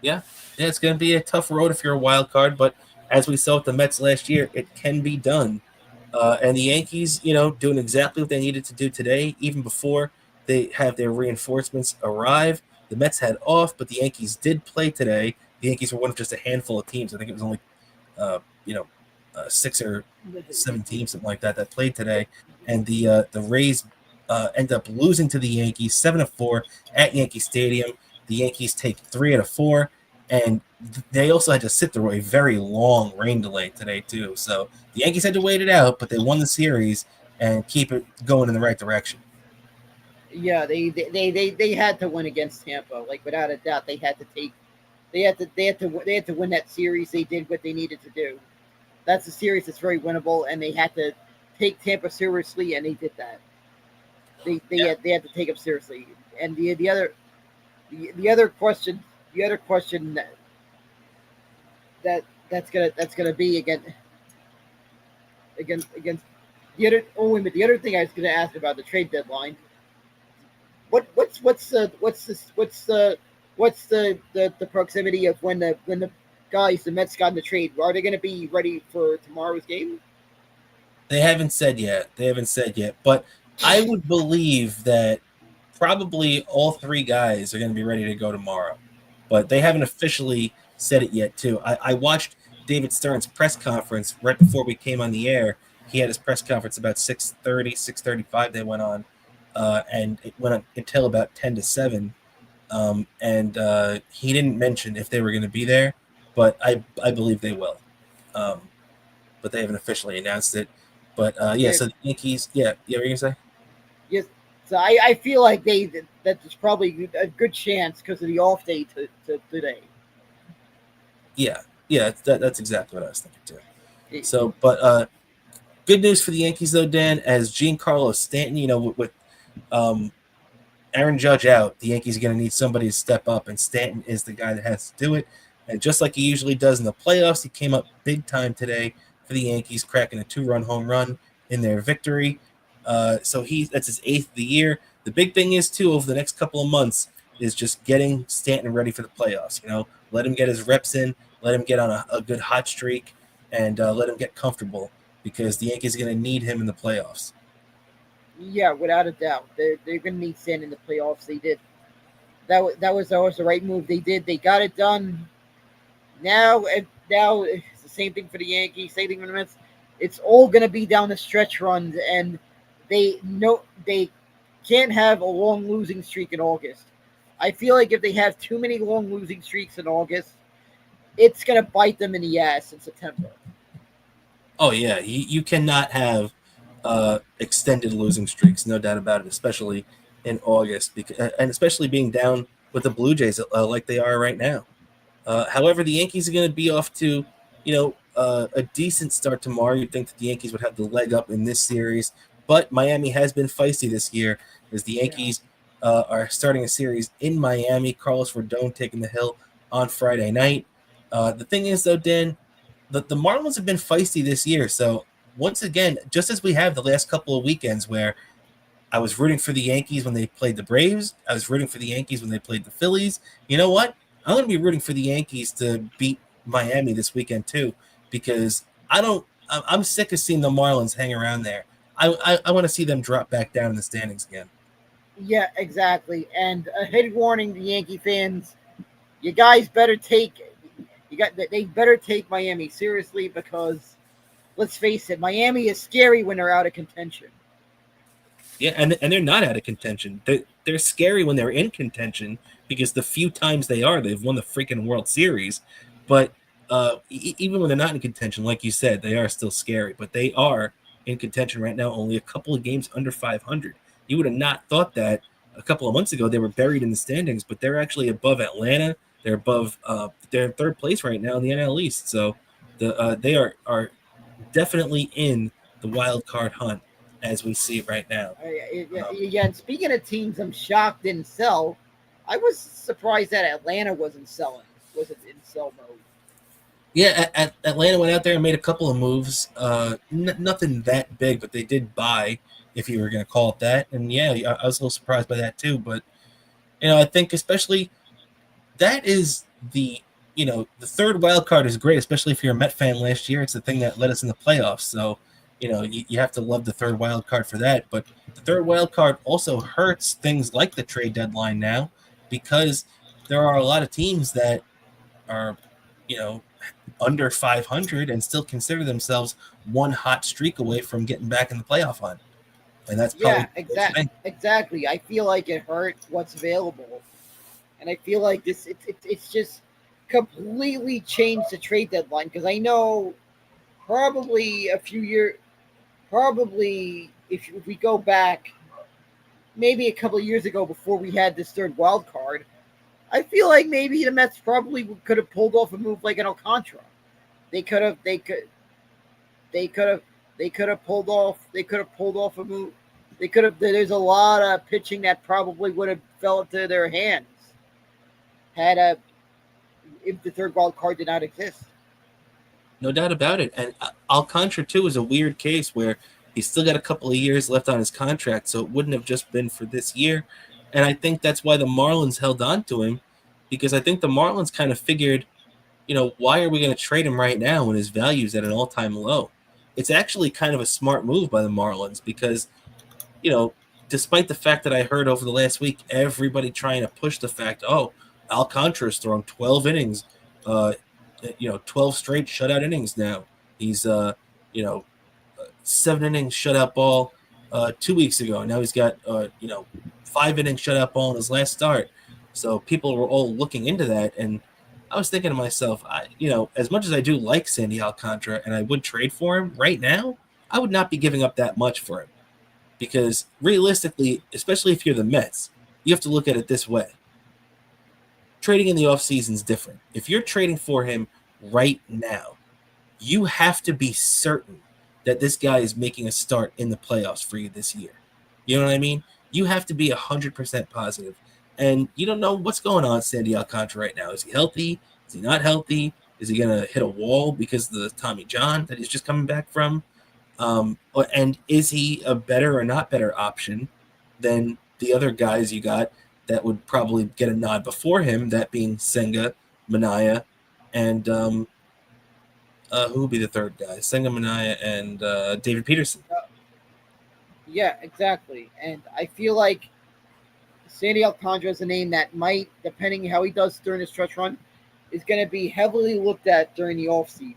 Yeah, it's going to be a tough road if you're a wild card, but as we saw with the Mets last year, it can be done. And the Yankees, doing exactly what they needed to do today, even before they have their reinforcements arrive. The Mets had off, but the Yankees did play today. The Yankees were one of just a handful of teams. I think it was only, 6 or 7 teams, something like that played today. And the Rays end up losing to the Yankees 7-4 at Yankee Stadium. The Yankees take 3 out of 4, and they also had to sit through a very long rain delay today too. So the Yankees had to wait it out, but they won the series and keep it going in the right direction. Yeah, they had to win against Tampa, like without a doubt. They had to win that series. They did what they needed to do. That's a series that's very winnable, and they had to take Tampa seriously, and they did that. They had to take them seriously. And the other question that's gonna be against the other. Oh wait a minute. The other thing I was gonna ask about the trade deadline. What's the proximity of when the guys, the Mets, got in the trade? Are they going to be ready for tomorrow's game? They haven't said yet. But I would believe that probably all 3 guys are going to be ready to go tomorrow. But they haven't officially said it yet, too. I watched David Stearns' press conference right before we came on the air. He had his press conference about 6:30, 6:35 they went on. And it went on until about 10 to 7. And he didn't mention if they were going to be there, but I believe they will. But they haven't officially announced it. But so the Yankees, what were you going to say? Yes. So I feel like that there's probably a good chance because of the off day to today. Yeah, that's exactly what I was thinking too. So, but good news for the Yankees though, Dan, as Giancarlo Stanton, with Aaron Judge out, the Yankees are going to need somebody to step up, and Stanton is the guy that has to do it. And just like he usually does in the playoffs, he came up big time today for the Yankees, cracking a 2-run home run in their victory. So that's his 8th of the year. The big thing is, too, over the next couple of months is just getting Stanton ready for the playoffs. Let him get his reps in, let him get on a good hot streak, and let him get comfortable because the Yankees are going to need him in the playoffs. Yeah, without a doubt, they're going to need Stanton in the playoffs. They did. That was the right move. They did. They got it done. Now it's the same thing for the Yankees. Same thing for the Mets. It's all going to be down the stretch runs, and they can't have a long losing streak in August. I feel like if they have too many long losing streaks in August, it's going to bite them in the ass in September. Oh yeah, you cannot have extended losing streaks, no doubt about it, especially in August, and especially being down with the Blue Jays like they are right now. However, the Yankees are going to be off to, a decent start tomorrow. You'd think that the Yankees would have the leg up in this series, but Miami has been feisty this year as the Yankees are starting a series in Miami. Carlos Rodon taking the hill on Friday night. The thing is, though, Dan, the Marlins have been feisty this year. So once again, just as we have the last couple of weekends where I was rooting for the Yankees when they played the Braves, I was rooting for the Yankees when they played the Phillies. You know what? I'm going to be rooting for the Yankees to beat Miami this weekend too, because I'm sick of seeing the Marlins hang around there. I want to see them drop back down in the standings again. Yeah, exactly. And a head warning to Yankee fans: you guys better they better take Miami seriously, because let's face it, Miami is scary when they're out of contention. Yeah, and they're not out of contention. They're scary when they're in contention, because the few times they've won the freaking World Series. But even when they're not in contention, like you said, they are still scary. But they are in contention right now, only a couple of games under 500. You would have not thought that a couple of months ago. They were buried in the standings, but they're actually above Atlanta. They're above. They're in third place right now in the NL East. So they are definitely in the wild card hunt as we see it right now. Yeah, and speaking of teams I'm shocked didn't sell, I was surprised that Atlanta wasn't in sell mode. Yeah, Atlanta went out there and made a couple of moves. Nothing that big, but they did buy, if you were going to call it that. And yeah, I was a little surprised by that too. But I think especially that is the third wild card is great, especially if you're a Met fan last year. It's the thing that led us in the playoffs. So you have to love the third wild card for that. But the third wild card also hurts things like the trade deadline now, because there are a lot of teams that are, under 500 and still consider themselves one hot streak away from getting back in the playoff hunt. And that's probably exactly. I feel like it hurt what's available, and I feel like it's just completely changed the trade deadline, because I know probably if we go back maybe a couple of years ago before we had this third wild card, I feel like maybe the Mets probably could have pulled off a move like an Alcantara. They could have pulled off a move. There's a lot of pitching that probably would have fell into their hands if the third wild card did not exist. No doubt about it. And Alcantara too is a weird case where he's still got a couple of years left on his contract, so it wouldn't have just been for this year. And I think that's why the Marlins held on to him, because I think the Marlins kind of figured, why are we going to trade him right now when his value is at an all-time low? It's actually kind of a smart move by the Marlins, because, despite the fact that I heard over the last week, everybody trying to push the fact, Alcantara's thrown 12 innings, 12 straight shutout innings now. He's, 7 innings shutout ball 2 weeks ago. Now he's got, 5 innings shutout ball in his last start. So people were all looking into that. And I was thinking to myself, as much as I do like Sandy Alcantara and I would trade for him right now, I would not be giving up that much for him. Because realistically, especially if you're the Mets, you have to look at it this way. Trading in the offseason is different. If you're trading for him right now, you have to be certain that this guy is making a start in the playoffs for you this year. You know what I mean? You have to be 100% positive. And you don't know what's going on with Sandy Alcantara right now. Is he healthy? Is he not healthy? Is he going to hit a wall because of the Tommy John that he's just coming back from? And is he a better or not better option than the other guys you got that would probably get a nod before him, that being Senga, Minaya, and who would be the third guy? Senga, Minaya, and David Peterson. Yeah, exactly. And I feel like Sandy Alcantara is a name that might, depending how he does during the stretch run, is going to be heavily looked at during the off season.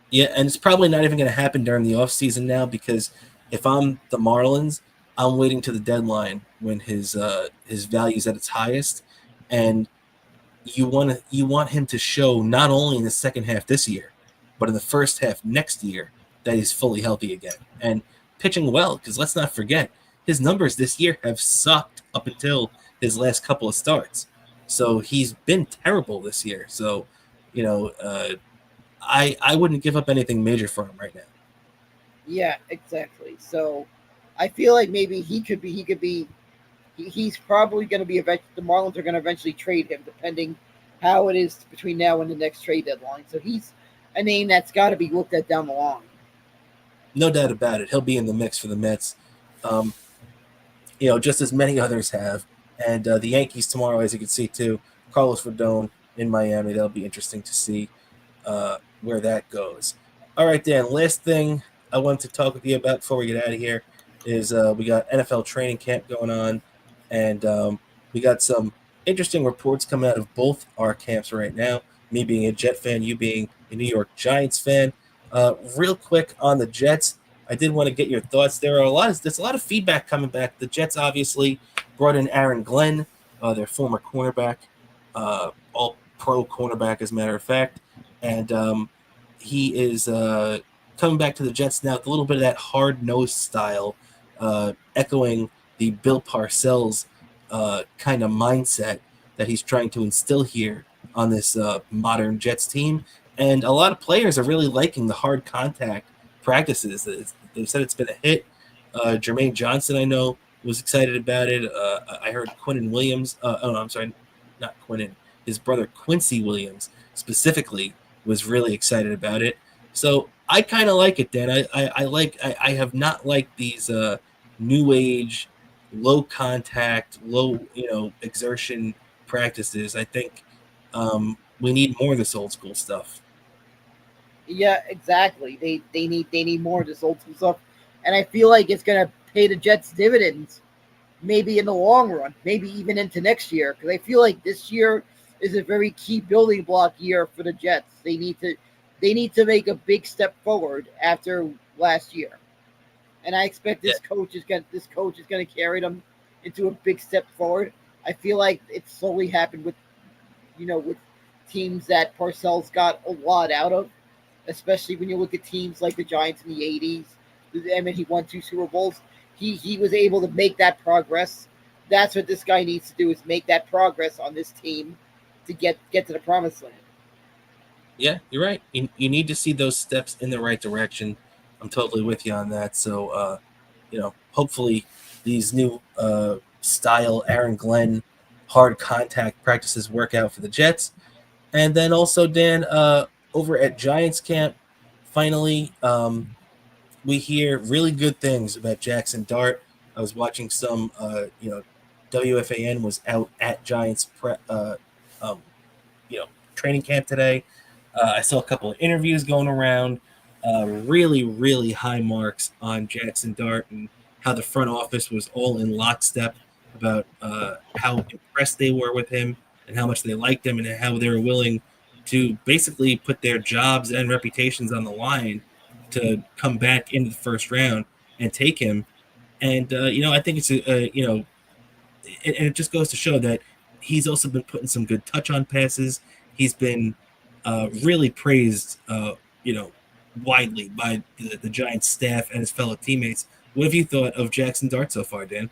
Yeah, and it's probably not even going to happen during the offseason now, because if I'm the Marlins, I'm waiting to the deadline when his value's at its highest, and you want him to show not only in the second half this year, but in the first half next year that he's fully healthy again and pitching well. Because let's not forget, his numbers this year have sucked up until his last couple of starts. So he's been terrible this year. So, I wouldn't give up anything major for him right now. Yeah, exactly. So I feel like maybe he's probably going to be the Marlins are going to eventually trade him, depending how it is between now and the next trade deadline. So he's a name that's got to be looked at down the line. No doubt about it. He'll be in the mix for the Mets, just as many others have. And the Yankees tomorrow, as you can see too, Carlos Rodon in Miami. That'll be interesting to see where that goes. All right, Dan. Last thing I wanted to talk with you about before we get out of here is we got NFL training camp going on, and we got some interesting reports coming out of both our camps right now. Me being a Jet fan, you being a New York Giants fan. Real quick on the Jets, I did want to get your thoughts. There's a lot of feedback coming back. The Jets obviously brought in Aaron Glenn, their former cornerback, all-pro cornerback, as a matter of fact, and he is coming back to the Jets now with a little bit of that hard-nosed style, echoing the Bill Parcells kind of mindset that he's trying to instill here on this modern Jets team. And a lot of players are really liking the hard contact practices. They've said it's been a hit. Jermaine Johnson, I know, was excited about it. I heard Quinnen Williams. I'm sorry, not Quinnen. His brother Quincy Williams specifically was really excited about it. So I kind of like it, Dan. I have not liked these new age, low contact, low exertion practices. I think we need more of this old school stuff. Yeah, exactly. They need more of this old school stuff, and I feel like it's gonna pay the Jets dividends, maybe in the long run, maybe even into next year. Because I feel like this year is a very key building block year for the Jets. They need to make a big step forward after last year, and I expect this coach is gonna carry them into a big step forward. I feel like it slowly happened with teams that Parcells got a lot out of, especially when you look at teams like the Giants in the 80s. I mean, he won 2 Super Bowls. He was able to make that progress. That's what this guy needs to do, is make that progress on this team to get to the promised land. Yeah, you're right. You need to see those steps in the right direction. I'm totally with you on that. So, hopefully these new style Aaron Glenn hard contact practices work out for the Jets. And then also, Dan, over at Giants camp, finally, we hear really good things about Jaxson Dart. I was watching some, WFAN was out at Giants training camp today. I saw a couple of interviews going around. Really, really high marks on Jaxson Dart and how the front office was all in lockstep about how impressed they were with him and how much they liked him and how they were willing to basically put their jobs and reputations on the line to come back into the first round and take him. And, I think it's, and it just goes to show that he's also been putting some good touch on passes. He's been really praised, widely by the Giants staff and his fellow teammates. What have you thought of Jaxson Dart so far, Dan?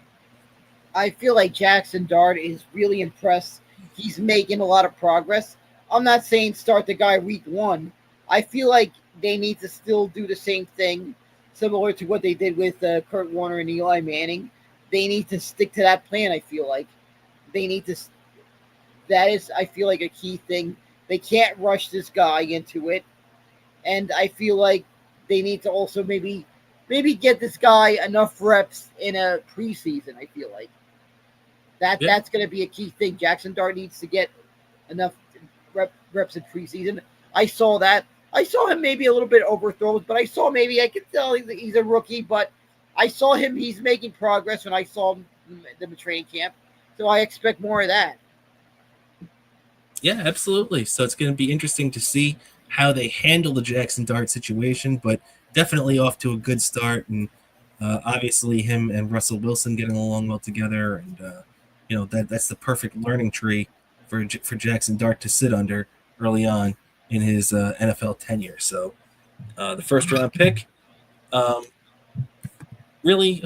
I feel like Jaxson Dart is really impressed. He's making a lot of progress. I'm not saying start the guy week 1. I feel like they need to still do the same thing, similar to what they did with Kurt Warner and Eli Manning. They need to stick to that plan, I feel like. That is, I feel like, a key thing. They can't rush this guy into it. And I feel like they need to also maybe get this guy enough reps in a preseason, I feel like. That's going to be a key thing. Jaxson Dart needs to get enough reps in preseason. I saw that. I saw him maybe a little bit overthrown, but I could tell he's a rookie, but I saw him. He's making progress when I saw him in the training camp. So I expect more of that. Yeah, absolutely. So it's going to be interesting to see how they handle the Jaxson Dart situation, but definitely off to a good start. And Obviously, him and Russell Wilson getting along well together, and that's the perfect learning tree for Jaxson Dart to sit under early on in his NFL tenure. So the first round pick, really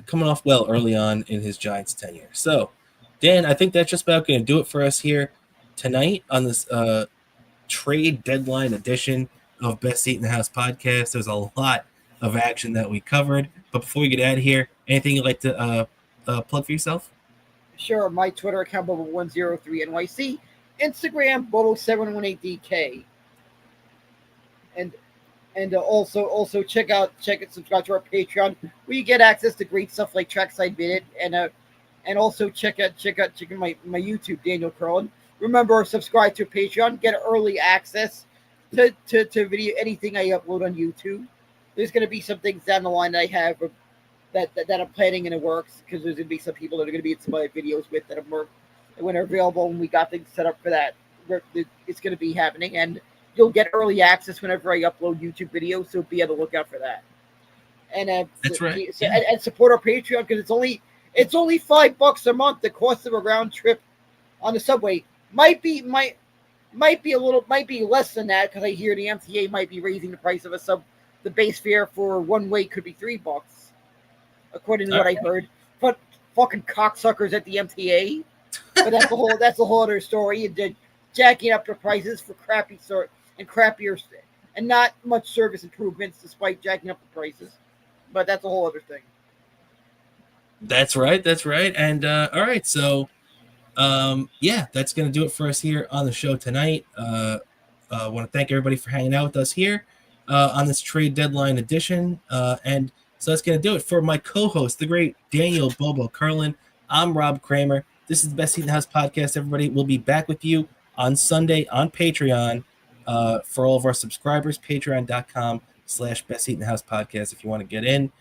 coming off well early on in his Giants tenure. So, Dan, I think that's just about going to do it for us here tonight on this trade deadline edition of Best Seat in the House podcast. There's a lot of action that we covered. But before we get out of here, anything you'd like to plug for yourself? Sure, my Twitter account, Bobo103NYC, Instagram, Bobo718DK. And also check it, subscribe to our Patreon, where you get access to great stuff like Trackside Minute, and also check out my YouTube, Daniel Curlin. Remember, subscribe to Patreon, get early access to video, anything I upload on YouTube. There's going to be some things down the line that I have that I'm planning in the works, because there's going to be some people that are going to be in some of my videos with that when they're available, and we got things set up for that. It's going to be happening, and you'll get early access whenever I upload YouTube videos, so be on the lookout for that. And that's right. And support our Patreon, because it's only $5 a month. The cost of a round trip on the subway might be less than that, because I hear the MTA might be raising the price of the base fare for one way could be $3, according to what I heard. But fucking cocksuckers at the MTA. But that's a whole other story. And jacking up the prices for crappier and not much service improvements, despite jacking up the prices. But that's a whole other thing. That's right. And all right, so that's going to do it for us here on the show tonight. I want to thank everybody for hanging out with us here on this trade deadline edition. And so that's going to do it for my co-host, the great Daniel Bobo Curlin. I'm Rob Cramer. This is the Best Seat in the House podcast, everybody. We'll be back with you on Sunday on Patreon for all of our subscribers, patreon.com/Best Seat in the House podcast if you want to get in.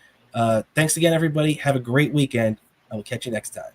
Thanks again, everybody. Have a great weekend. I will catch you next time.